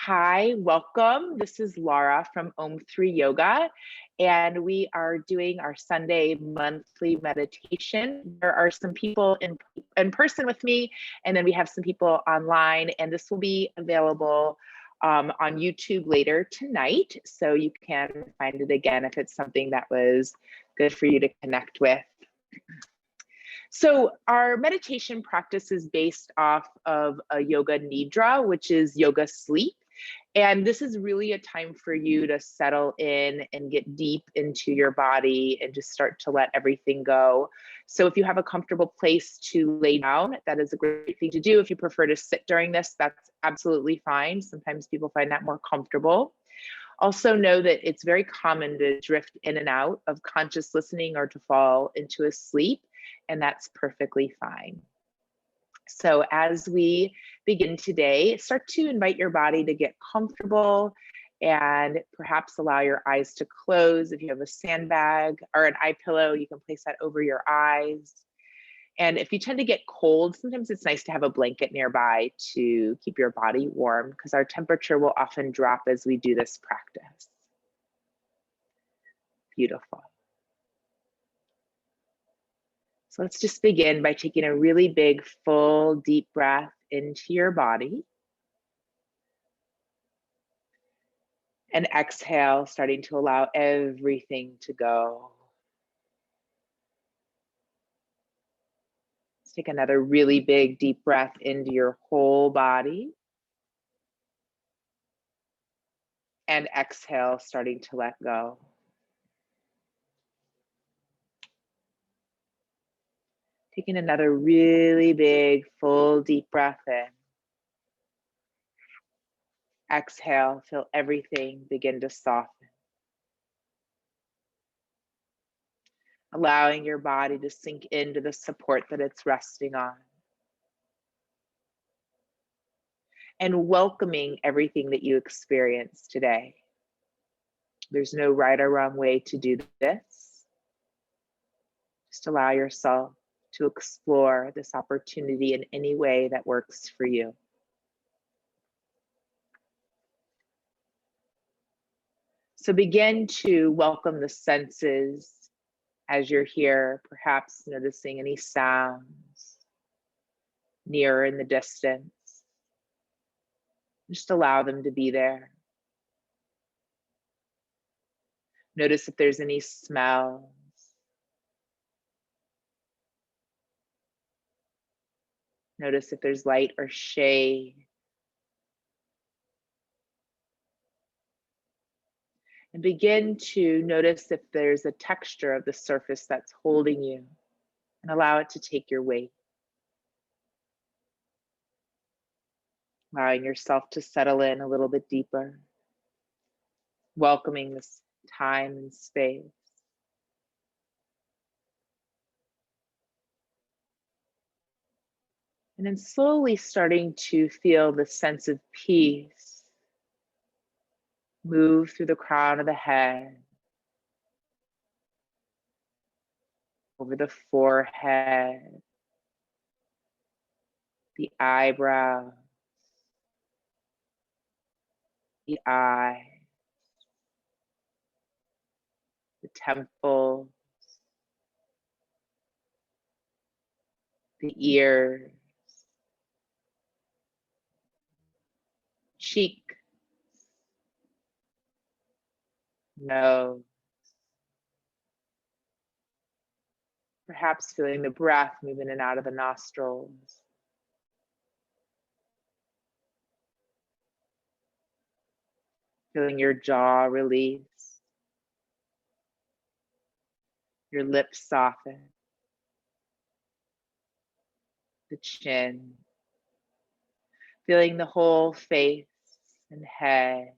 Hi, welcome. This is Lara from Om3 Yoga, and we are doing our Sunday monthly meditation. There are some people in person with me, and then we have some people online, and this will be available on YouTube later tonight, so you can find it again if it's something that was good for you to connect with. So our meditation practice is based off of a yoga nidra, which is yoga sleep. And this is really a time for you to settle in and get deep into your body and just start to let everything go. So if you have a comfortable place to lay down, that is a great thing to do. If you prefer to sit during this, that's absolutely fine. Sometimes people find that more comfortable. Also know that it's very common to drift in and out of conscious listening or to fall into a sleep, and that's perfectly fine. So as we begin today, start to invite your body to get comfortable and perhaps allow your eyes to close. If you have a sandbag or an eye pillow, you can place that over your eyes. And if you tend to get cold, sometimes it's nice to have a blanket nearby to keep your body warm because our temperature will often drop as we do this practice. Beautiful. So let's just begin by taking a really big, full, deep breath into your body. And exhale, starting to allow everything to go. Let's take another really big, deep breath into your whole body. And exhale, starting to let go. Taking another really big, full, deep breath in. Exhale, feel everything begin to soften. Allowing your body to sink into the support that it's resting on. And welcoming everything that you experience today. There's no right or wrong way to do this. Just allow yourself to explore this opportunity in any way that works for you. So begin to welcome the senses as you're here, perhaps noticing any sounds near in the distance. Just allow them to be there. Notice if there's any smells. Notice if there's light or shade. And begin to notice if there's a texture of the surface that's holding you, and allow it to take your weight. Allowing yourself to settle in a little bit deeper. Welcoming this time and space. And then slowly starting to feel the sense of peace move through the crown of the head, over the forehead, the eyebrows, the eyes, the temples, the ears, cheek, nose. Perhaps feeling the breath move in and out of the nostrils. Feeling your jaw release, your lips soften, the chin. Feeling the whole face and head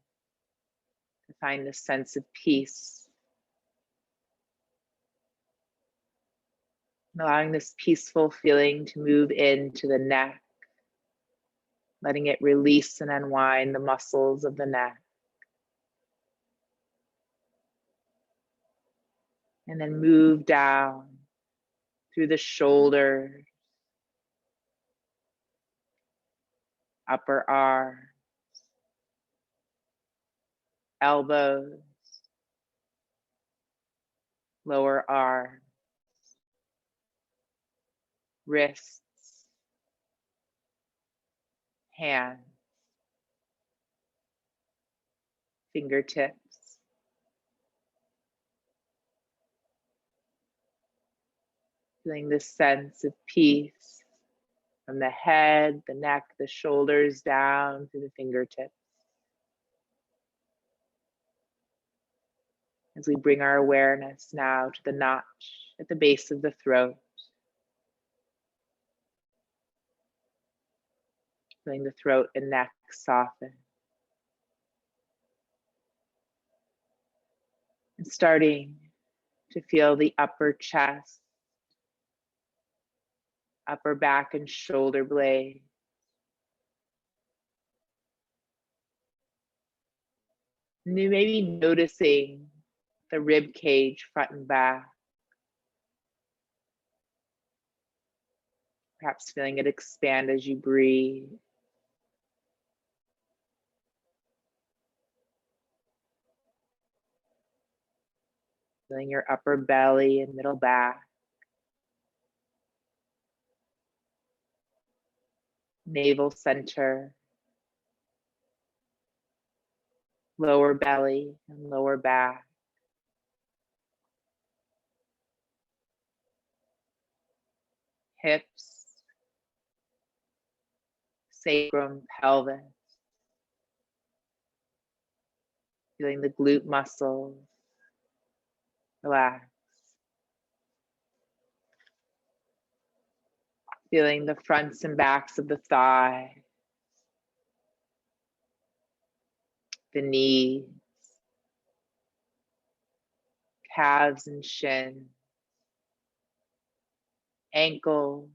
to find the sense of peace. Allowing this peaceful feeling to move into the neck, letting it release and unwind the muscles of the neck. And then move down through the shoulders, upper arms, elbows, lower arms, wrists, hands, fingertips. Feeling this sense of peace from the head, the neck, the shoulders down to the fingertips. As we bring our awareness now to the notch at the base of the throat. Feeling the throat and neck soften. And starting to feel the upper chest, upper back and shoulder blade. And you may be noticing the rib cage front and back. Perhaps feeling it expand as you breathe. Feeling your upper belly and middle back. Navel center. Lower belly and lower back. Hips. Sacrum, pelvis. Feeling the glute muscles. Relax. Feeling the fronts and backs of the thigh, the knees, calves and shins, ankles,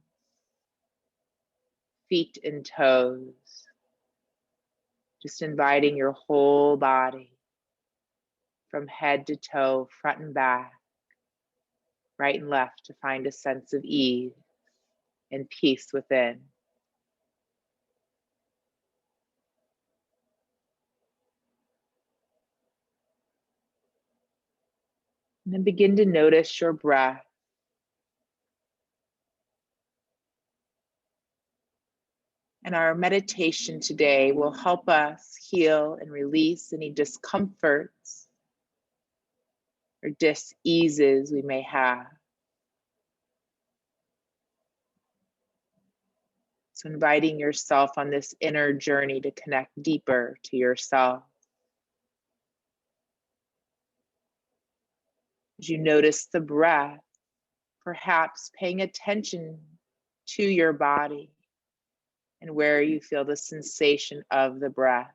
feet and toes. Just inviting your whole body from head to toe, front and back, right and left to find a sense of ease and peace within. And then begin to notice your breath. And our meditation today will help us heal and release any discomforts or dis-eases we may have. So inviting yourself on this inner journey to connect deeper to yourself. As you notice the breath, perhaps paying attention to your body and where you feel the sensation of the breath.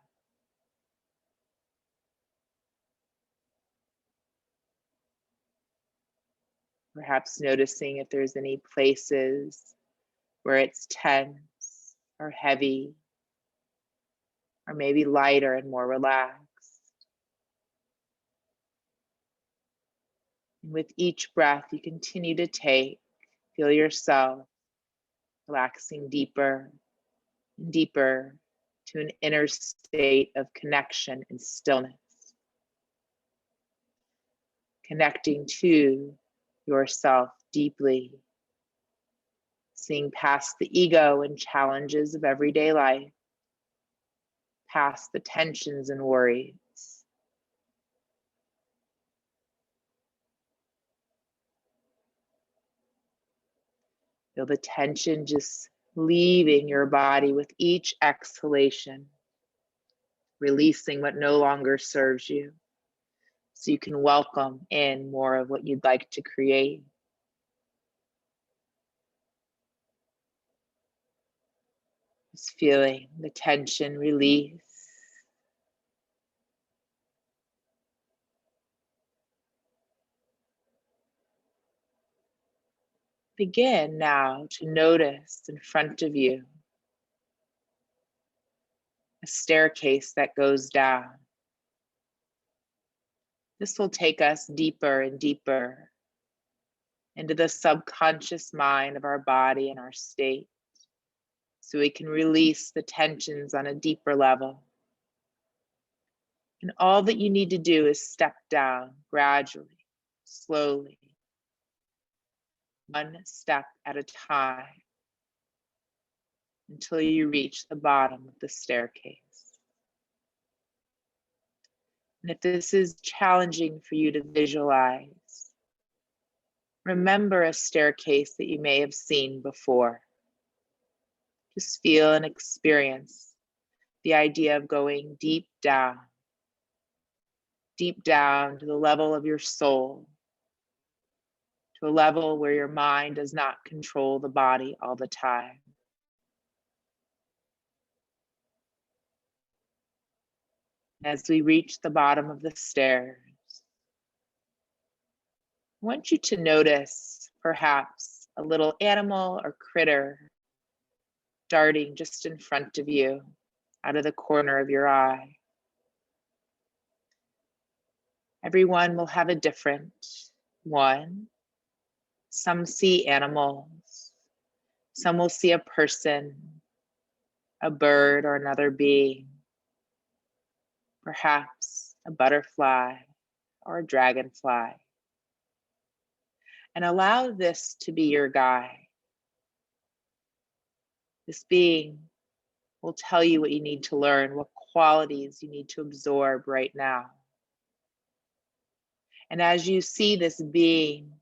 Perhaps noticing if there's any places where it's tense or heavy, or maybe lighter and more relaxed. And with each breath you continue to take, feel yourself relaxing deeper and deeper to an inner state of connection and stillness. Connecting to yourself deeply, seeing past the ego and challenges of everyday life, past the tensions and worries. Feel the tension just leaving your body with each exhalation, releasing what no longer serves you, so you can welcome in more of what you'd like to create. Just feeling the tension release. Begin now to notice in front of you a staircase that goes down. This will take us deeper and deeper into the subconscious mind of our body and our state, so we can release the tensions on a deeper level. And all that you need to do is step down gradually, slowly, one step at a time, until you reach the bottom of the staircase. And if this is challenging for you to visualize, remember a staircase that you may have seen before. Just feel and experience the idea of going deep down to the level of your soul, to a level where your mind does not control the body all the time. As we reach the bottom of the stairs, I want you to notice perhaps a little animal or critter darting just in front of you out of the corner of your eye. Everyone will have a different one. Some see animals, some will see a person, a bird, or another being, perhaps a butterfly or a dragonfly. And allow this to be your guide. This being will tell you what you need to learn, what qualities you need to absorb right now. And as you see this being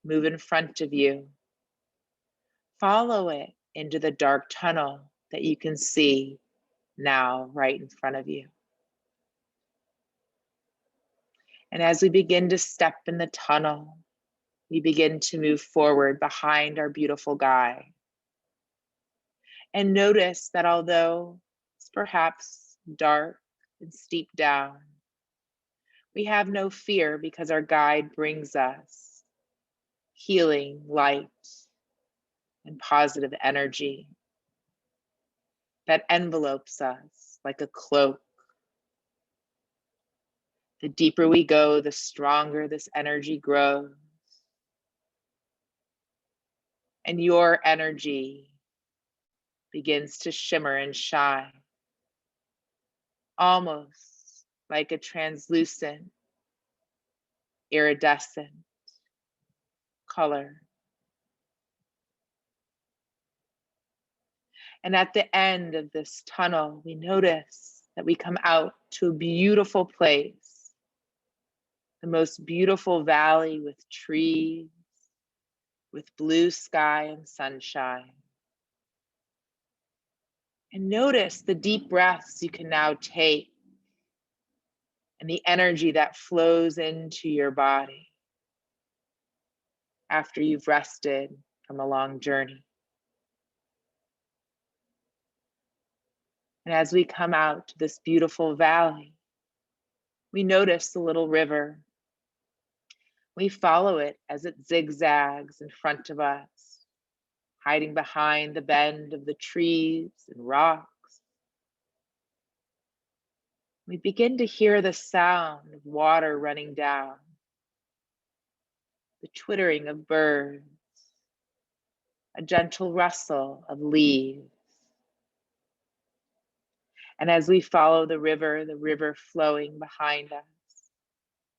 move in front of you, follow it into the dark tunnel that you can see now right in front of you. And as we begin to step in the tunnel, we begin to move forward behind our beautiful guide. And notice that although it's perhaps dark and steep down, we have no fear because our guide brings us healing, light, and positive energy that envelopes us like a cloak. The deeper we go, the stronger this energy grows. And your energy begins to shimmer and shine, almost like a translucent, iridescent color. And at the end of this tunnel, we notice that we come out to a beautiful place, the most beautiful valley with trees, with blue sky and sunshine. And notice the deep breaths you can now take and the energy that flows into your body after you've rested from a long journey. And as we come out to this beautiful valley, we notice the little river. We follow it as it zigzags in front of us, hiding behind the bend of the trees and rocks. We begin to hear the sound of water running down, the twittering of birds, a gentle rustle of leaves. And as we follow the river flowing behind us,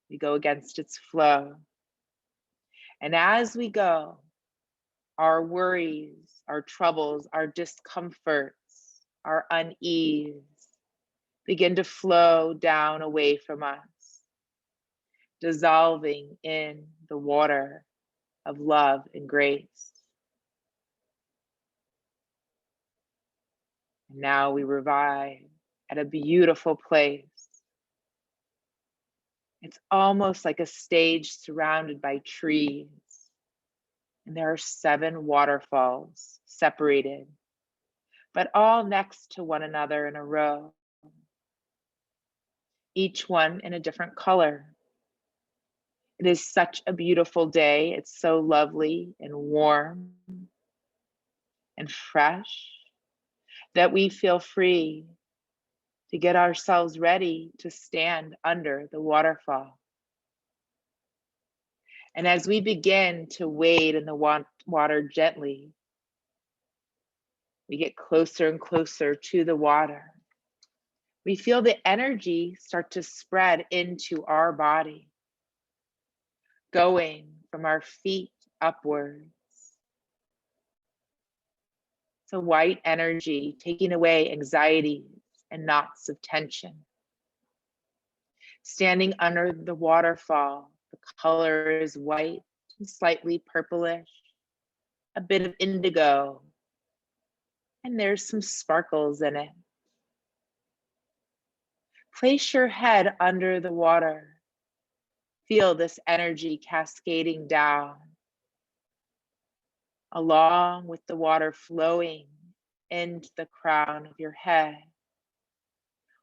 we go against its flow. And as we go, our worries, our troubles, our discomforts, our unease begin to flow down away from us, dissolving in the water of love and grace. And now we revive at a beautiful place. It's almost like a stage surrounded by trees. And there are 7 waterfalls separated, but all next to one another in a row, each one in a different color. It is such a beautiful day. It's so lovely and warm and fresh that we feel free to get ourselves ready to stand under the waterfall. And as we begin to wade in the water gently, we get closer and closer to the water. We feel the energy start to spread into our body, going from our feet upwards. It's a white energy taking away anxieties and knots of tension. Standing under the waterfall, the color is white and slightly purplish, a bit of indigo, and there's some sparkles in it. Place your head under the water. Feel this energy cascading down, along with the water flowing into the crown of your head,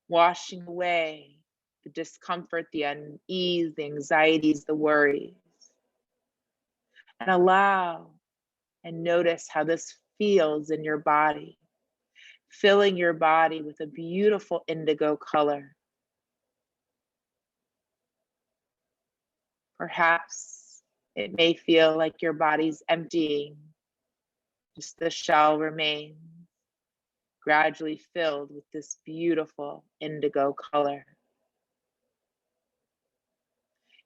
washing away the discomfort, the unease, the anxieties, the worries. And allow and notice how this feels in your body, filling your body with a beautiful indigo color. Perhaps it may feel like your body's emptying, just the shell remains, gradually filled with this beautiful indigo color.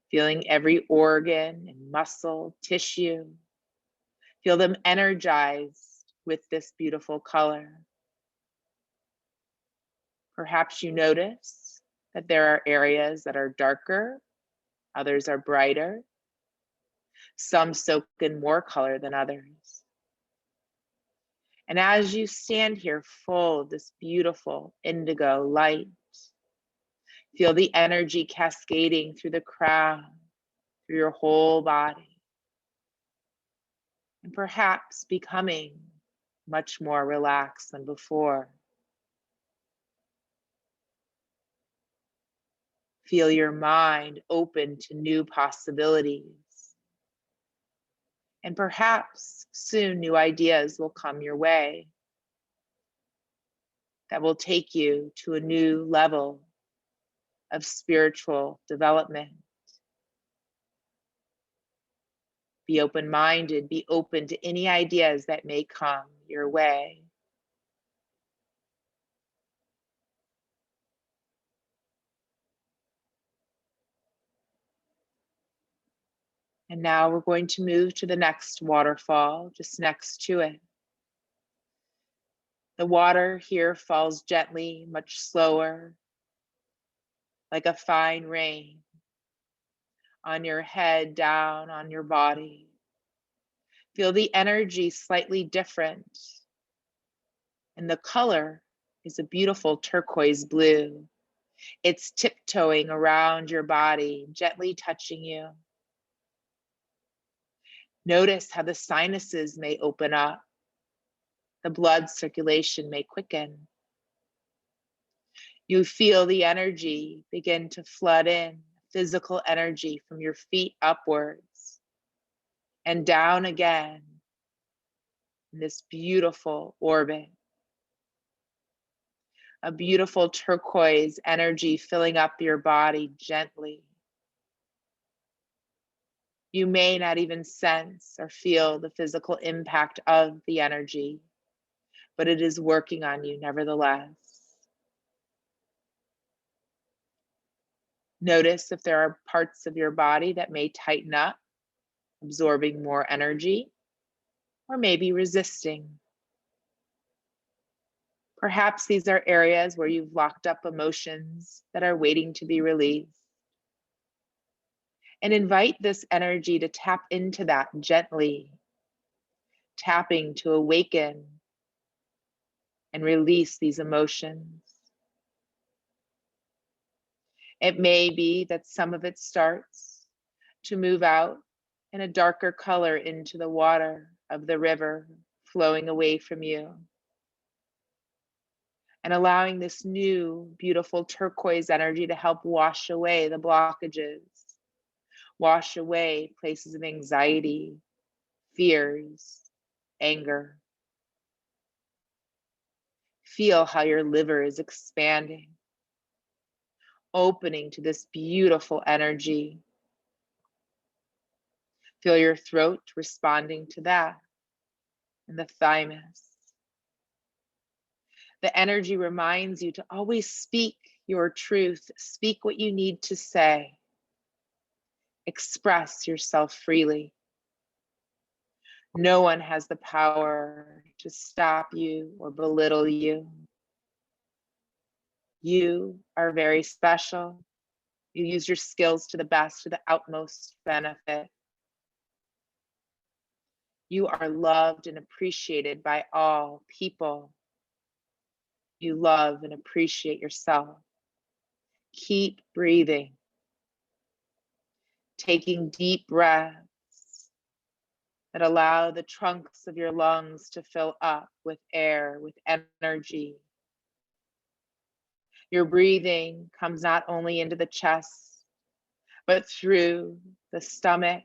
Feeling every organ and muscle, tissue, feel them energized with this beautiful color. Perhaps you notice that there are areas that are darker, others are brighter, some soak in more color than others. And as you stand here full of this beautiful indigo light, feel the energy cascading through the crown, through your whole body, and perhaps becoming much more relaxed than before. Feel your mind open to new possibilities. And perhaps soon new ideas will come your way that will take you to a new level of spiritual development. Be open-minded, be open to any ideas that may come your way. And now we're going to move to the next waterfall, just next to it. The water here falls gently, much slower, like a fine rain, on your head, down on your body. Feel the energy slightly different. And the color is a beautiful turquoise blue. It's tiptoeing around your body, gently touching you. Notice how the sinuses may open up. The blood circulation may quicken. You feel the energy begin to flood in, physical energy from your feet upwards and down again in this beautiful orbit. A beautiful turquoise energy filling up your body gently. You may not even sense or feel the physical impact of the energy, but it is working on you nevertheless. Notice if there are parts of your body that may tighten up, absorbing more energy, or maybe resisting. Perhaps these are areas where you've locked up emotions that are waiting to be released. And invite this energy to tap into that gently, tapping to awaken and release these emotions. It may be that some of it starts to move out in a darker color into the water of the river flowing away from you, and allowing this new beautiful turquoise energy to help wash away the blockages, wash away places of anxiety, fears, anger. Feel how your liver is expanding, opening to this beautiful energy. Feel your throat responding to that, and the thymus. The energy reminds you to always speak your truth, speak what you need to say, express yourself freely. No one has the power to stop you or belittle you. You are very special. You use your skills to the best, to the utmost benefit. You are loved and appreciated by all people. You love and appreciate yourself. Keep breathing, taking deep breaths that allow the trunks of your lungs to fill up with air, with energy. Your breathing comes not only into the chest, but through the stomach,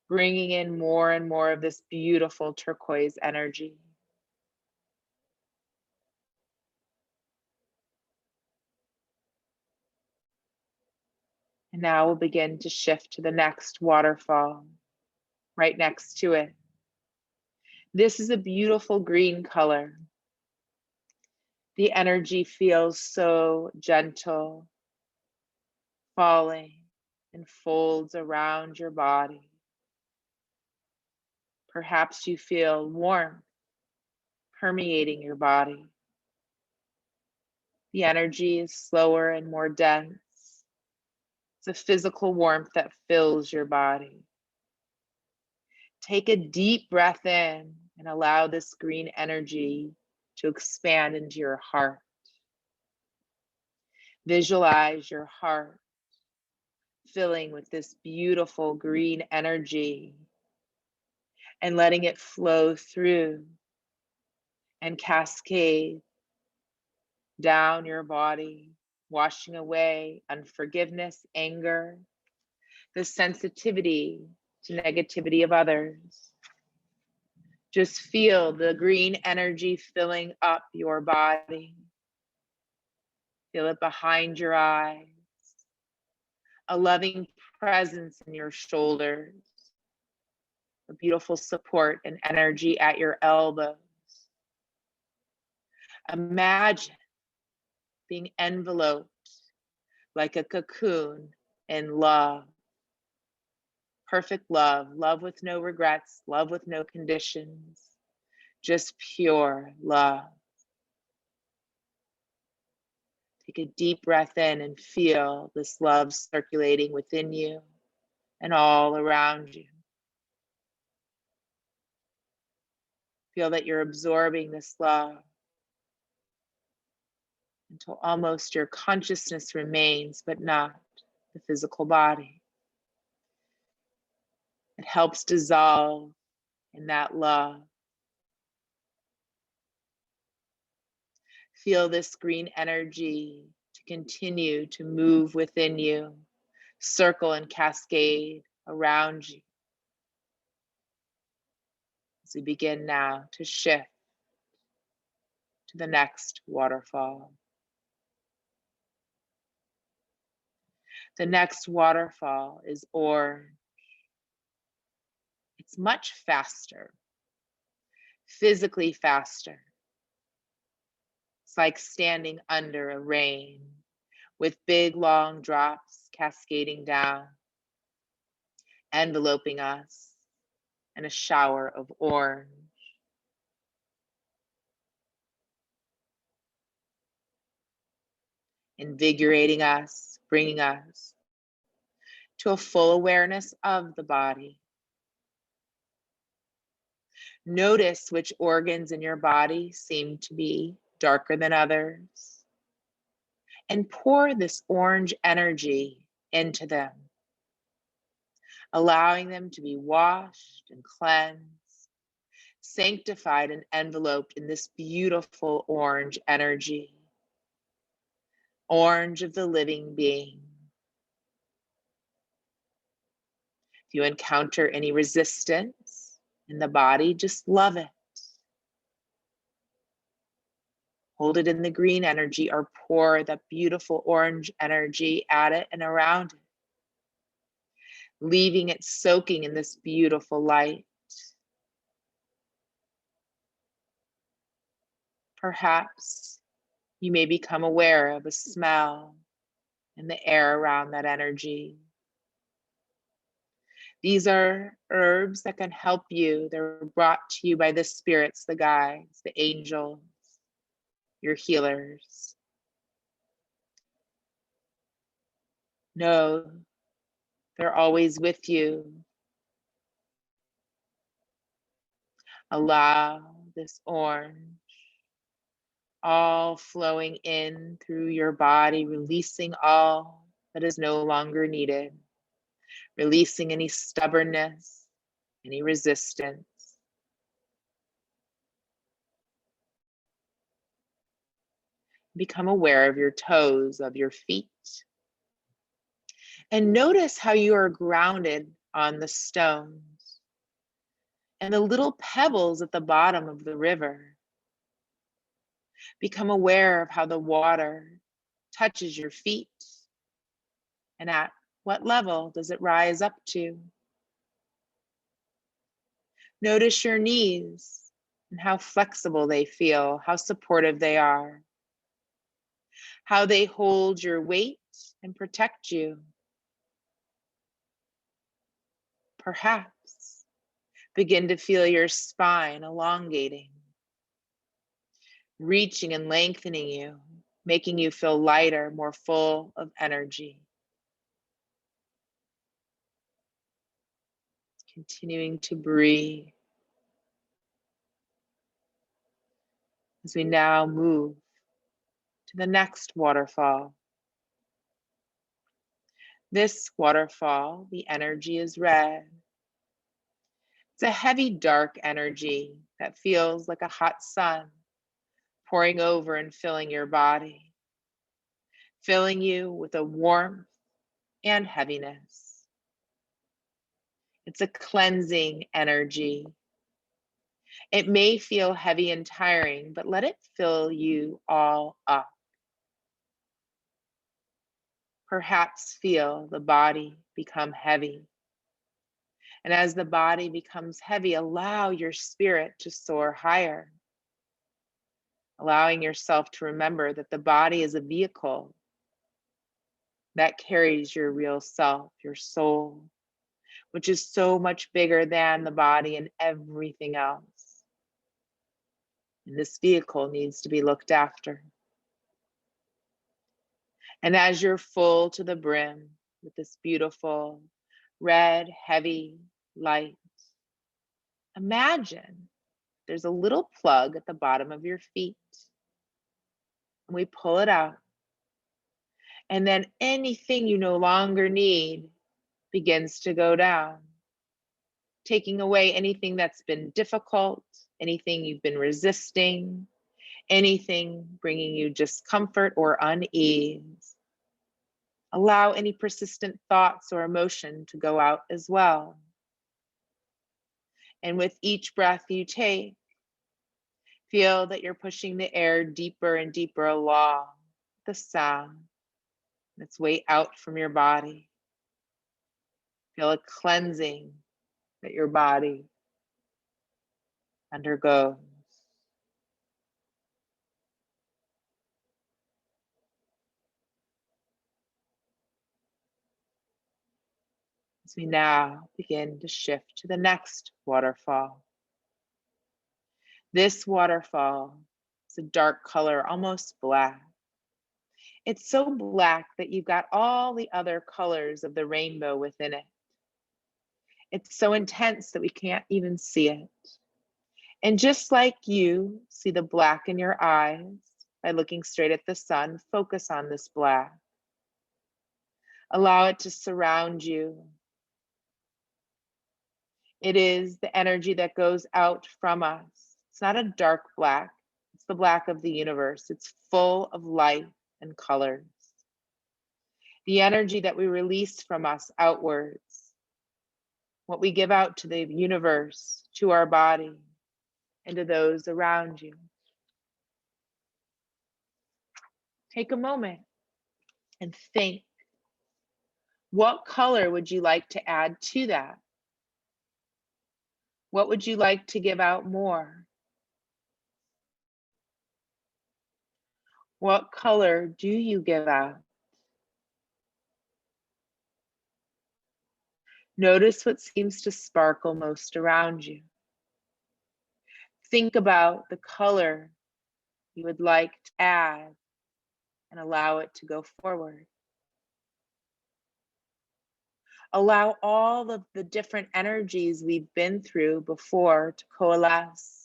bringing in more and more of this beautiful turquoise energy. And now we'll begin to shift to the next waterfall, right next to it. This is a beautiful green color. The energy feels so gentle, falling and folds around your body. Perhaps you feel warmth permeating your body. The energy is slower and more dense. It's a physical warmth that fills your body. Take a deep breath in and allow this green energy to expand into your heart. Visualize your heart filling with this beautiful green energy and letting it flow through and cascade down your body, washing away unforgiveness, anger, the sensitivity to negativity of others. Just feel the green energy filling up your body. Feel it behind your eyes, a loving presence in your shoulders, a beautiful support and energy at your elbows. Imagine being enveloped like a cocoon in love. Perfect love, love with no regrets, love with no conditions, just pure love. Take a deep breath in and feel this love circulating within you and all around you. Feel that you're absorbing this love until almost your consciousness remains, but not the physical body. It helps dissolve in that love. Feel this green energy to continue to move within you, circle and cascade around you. As we begin now to shift to the next waterfall. The next waterfall is orange. It's much faster, physically faster. It's like standing under a rain with big long drops cascading down, enveloping us in a shower of orange. Invigorating us, bringing us to a full awareness of the body. Notice which organs in your body seem to be darker than others, and pour this orange energy into them, allowing them to be washed and cleansed, sanctified and enveloped in this beautiful orange energy, orange of the living being. If you encounter any resistance in the body, just love it. Hold it in the green energy or pour that beautiful orange energy at it and around it, leaving it soaking in this beautiful light. Perhaps you may become aware of a smell in the air around that energy. These are herbs that can help you. They're brought to you by the spirits, the guides, the angels, your healers. Know they're always with you. Allow this orange all flowing in through your body, releasing all that is no longer needed, releasing any stubbornness, any resistance. Become aware of your toes, of your feet, and notice how you are grounded on the stones and the little pebbles at the bottom of the river. Become aware of how the water touches your feet and at what level does it rise up to. Notice your knees and how flexible they feel, how supportive they are, how they hold your weight and protect you. Perhaps begin to feel your spine elongating, reaching and lengthening you, making you feel lighter, more full of energy. Continuing to breathe as we now move to the next waterfall. This waterfall, the energy is red. It's a heavy, dark energy that feels like a hot sun pouring over and filling your body, filling you with a warmth and heaviness. It's a cleansing energy. It may feel heavy and tiring, but let it fill you all up. Perhaps feel the body become heavy. And as the body becomes heavy, allow your spirit to soar higher, allowing yourself to remember that the body is a vehicle that carries your real self, your soul, which is so much bigger than the body and everything else. And this vehicle needs to be looked after. And as you're full to the brim with this beautiful, red, heavy light, imagine there's a little plug at the bottom of your feet. And we pull it out. And then anything you no longer need begins to go down, taking away anything that's been difficult, anything you've been resisting, anything bringing you discomfort or unease. Allow any persistent thoughts or emotion to go out as well. And with each breath you take, feel that you're pushing the air deeper and deeper along the sound, its way out from your body. Feel a cleansing that your body undergoes. As we now begin to shift to the next waterfall. This waterfall is a dark color, almost black. It's so black that you've got all the other colors of the rainbow within it. It's so intense that we can't even see it. And just like you see the black in your eyes by looking straight at the sun, focus on this black. Allow it to surround you. It is the energy that goes out from us. It's not a dark black. It's the black of the universe. It's full of light and colors. The energy that we release from us outwards, what we give out to the universe, to our body, and to those around you. Take a moment and think, what color would you like to add to that? What would you like to give out more? What color do you give out? Notice what seems to sparkle most around you. Think about the color you would like to add and allow it to go forward. Allow all of the different energies we've been through before to coalesce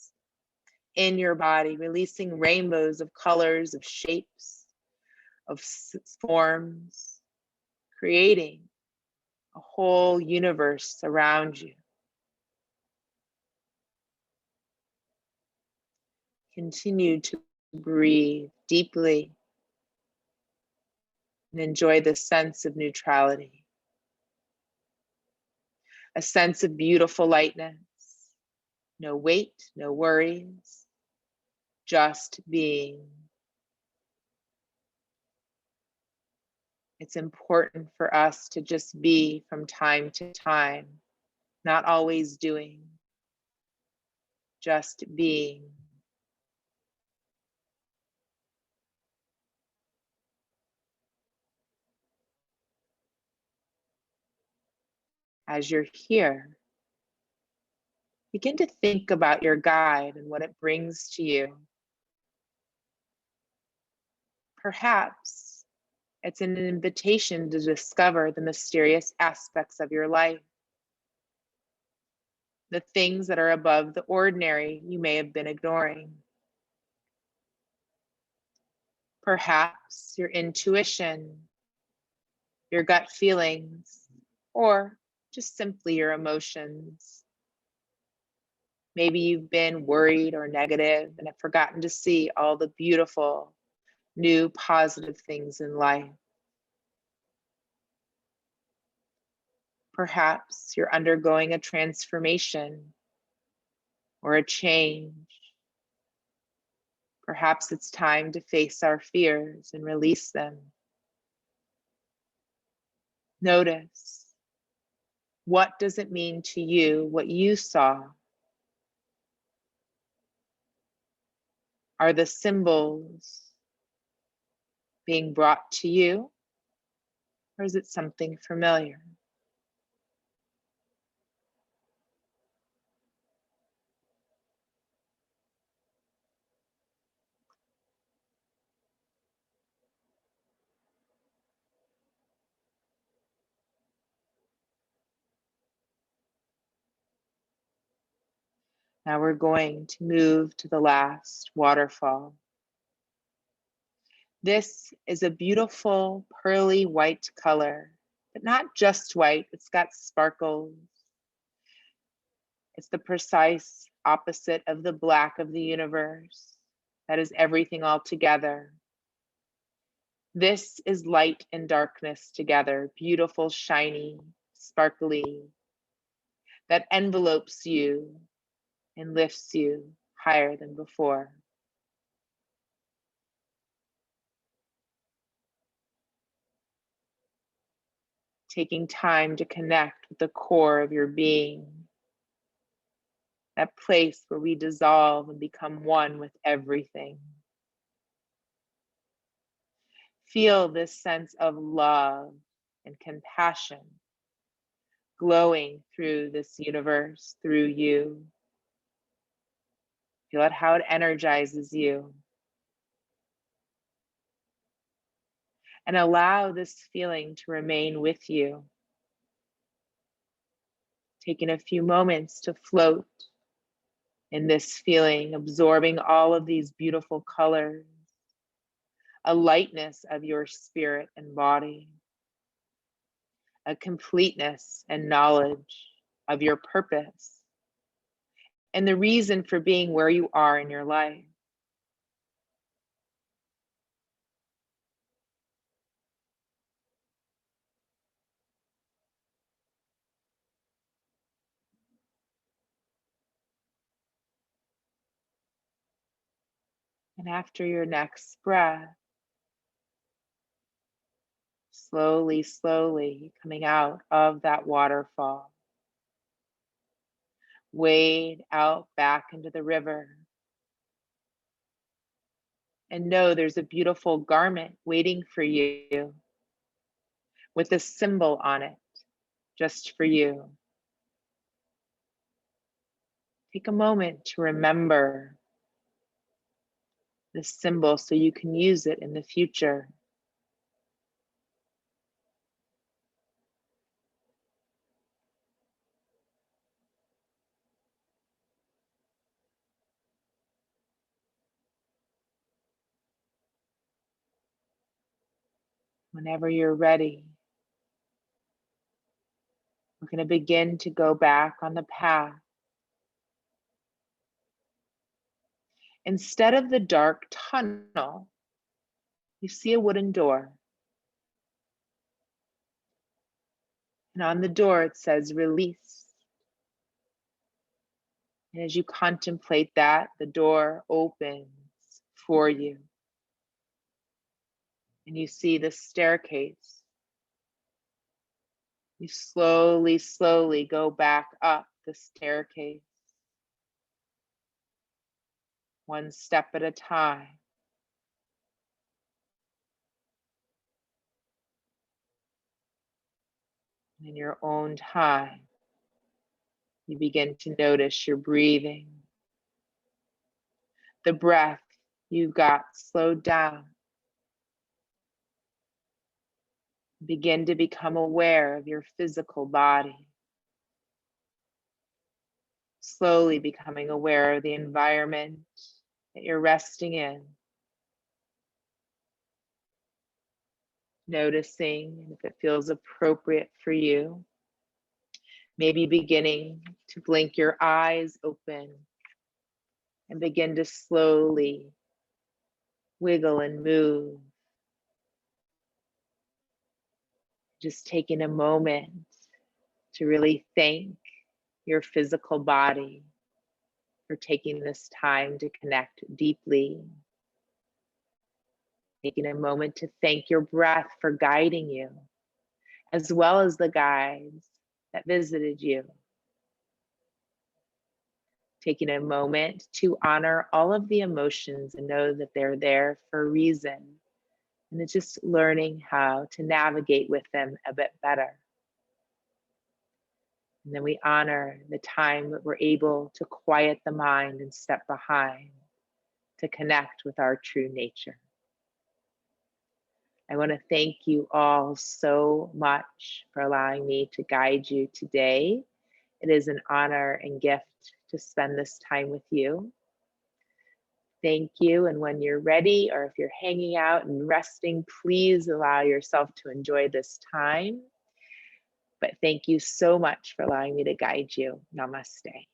in your body, releasing rainbows of colors, of shapes, of forms, creating a whole universe around you. Continue to breathe deeply and enjoy the sense of neutrality, a sense of beautiful lightness, no weight, no worries, just being. It's important for us to just be from time to time, not always doing, just being. As you're here, begin to think about your guide and what it brings to you. Perhaps it's an invitation to discover the mysterious aspects of your life, the things that are above the ordinary you may have been ignoring. Perhaps your intuition, your gut feelings, or just simply your emotions. Maybe you've been worried or negative and have forgotten to see all the beautiful, new, positive things in life. Perhaps you're undergoing a transformation or a change. Perhaps it's time to face our fears and release them. Notice, what does it mean to you what you saw? Are the symbols being brought to you, or is it something familiar? Now we're going to move to the last waterfall. This is a beautiful pearly white color, but not just white, it's got sparkles. It's the precise opposite of the black of the universe. That is everything all together. This is light and darkness together, beautiful, shiny, sparkly, that envelopes you and lifts you higher than before. Taking time to connect with the core of your being, that place where we dissolve and become one with everything. Feel this sense of love and compassion glowing through this universe, through you. Feel it, how it energizes you. And allow this feeling to remain with you. Taking a few moments to float in this feeling, absorbing all of these beautiful colors, a lightness of your spirit and body, a completeness and knowledge of your purpose and the reason for being where you are in your life. And after your next breath, slowly, slowly coming out of that waterfall, wade out back into the river. And know there's a beautiful garment waiting for you with a symbol on it, just for you. Take a moment to remember this symbol so you can use it in the future. Whenever you're ready, we're going to begin to go back on the path. Instead of the dark tunnel, you see a wooden door. And on the door, it says release. And as you contemplate that, the door opens for you. And you see the staircase. You slowly, slowly go back up the staircase, one step at a time. In your own time, you begin to notice your breathing. The breath you've got slowed down. Begin to become aware of your physical body. Slowly becoming aware of the environment that you're resting in. Noticing if it feels appropriate for you. Maybe beginning to blink your eyes open and begin to slowly wiggle and move. Just taking a moment to really thank your physical body for taking this time to connect deeply. Taking a moment to thank your breath for guiding you, as well as the guides that visited you. Taking a moment to honor all of the emotions and know that they're there for a reason. And it's just learning how to navigate with them a bit better. And then we honor the time that we're able to quiet the mind and step behind to connect with our true nature. I want to thank you all so much for allowing me to guide you today. It is an honor and gift to spend this time with you. Thank you. And when you're ready, or if you're hanging out and resting, please allow yourself to enjoy this time. But thank you so much for allowing me to guide you. Namaste.